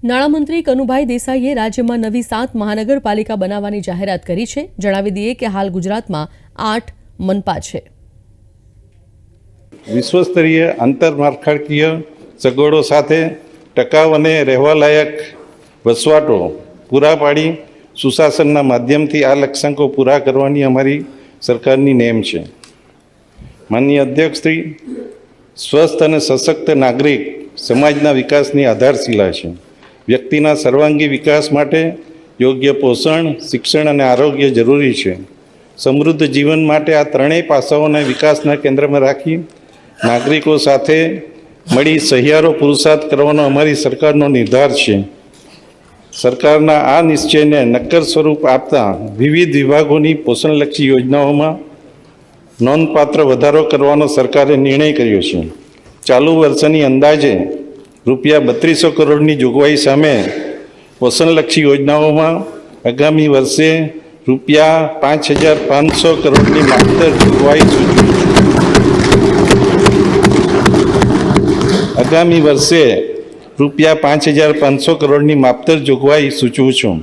નાણામંત્રી કનુભાઈ દેસાઈએ રાજ્યમાં નવી 7 મહાનગરપાલિકા બનાવવાની જાહેરાત કરી છે। જણાવી દઈએ કે હાલ ગુજરાતમાં 8 મનપા છે। વિશ્વસ્તરીય આંતરમાળખાકીય સગવડો સાથે ટકાઉ અને રહેવાલાયક વસવાટો પૂરા પાડી સુશાસનના માધ્યમથી આ લક્ષ્યાંકો પૂરા કરવાની અમારી સરકારની નેમ છે। માનનીય અધ્યક્ષશ્રી, સ્વસ્થ અને સશક્ત નાગરિક સમાજના વિકાસની આધારશિલા છે। વ્યક્તિના સર્વાંગી વિકાસ માટે યોગ્ય પોષણ, શિક્ષણ અને આરોગ્ય જરૂરી છે। સમૃદ્ધ જીવન માટે આ ત્રણેય પાસાઓને વિકાસના કેન્દ્રમાં રાખી નાગરિકો સાથે મળી સહિયારો પુરુષાર્થ કરવાનો અમારી સરકારનો નિર્ધાર છે। સરકારના આ નિશ્ચયને નક્કર સ્વરૂપ આપતા વિવિધ વિભાગોની પોષણલક્ષી યોજનાઓમાં નોંધપાત્ર વધારો કરવાનો સરકારે નિર્ણય કર્યો છે। ચાલુ વર્ષની અંદાજે ₹3200 કરોડની જોગવાઈ સામે પોષણલક્ષી યોજનાઓમાં આગામી વર્ષે ₹5500 કરોડની માત્ર જોગવાઈ આગામી વર્ષે ₹5500 કરોડની માત્ર જોગવાઈ સૂચવું છું।